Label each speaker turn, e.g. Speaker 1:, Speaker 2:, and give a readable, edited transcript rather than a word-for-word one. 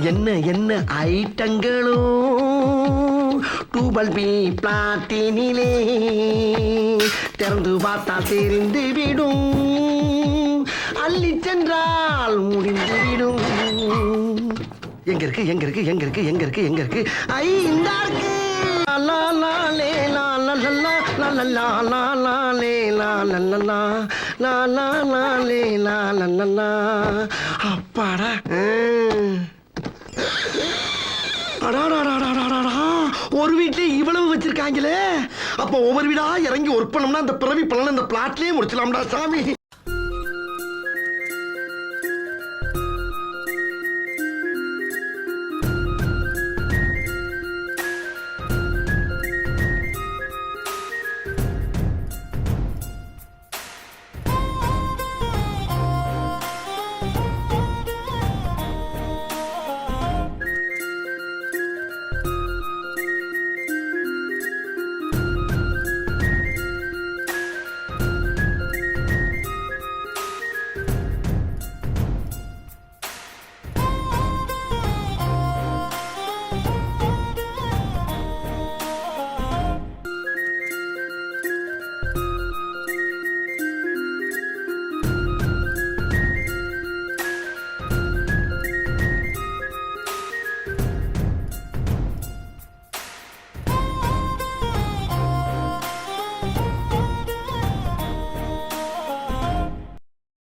Speaker 1: என்ன என்ன ஐட்டங்களோ டூபல் பி பிளாட்டினிலே திறந்து பார்த்தால் தெரிந்து விடும், அள்ளி சென்றால் முடிந்து விடும். எங்க இருக்கு எங்க இருக்கு எங்க இருக்கு எங்க இருக்கு எங்க இருக்கு? ஐ இந்த இருக்கு. லா லா லே லா லா லா லா லா லா லா லா லே லா லா லா லா லா லா லா லே லா லா லா லா. அப்பாடா. ஒரு வீட்லயே இவ்வளவு வச்சிருக்காங்களே. அப்ப ஒவ்வொரு வீடா இறங்கி ஒர்க் பண்ணோம்னா அந்த பிறவி பலன் இந்த பிளாட்லயே முடிச்சலாம்டா சாமி.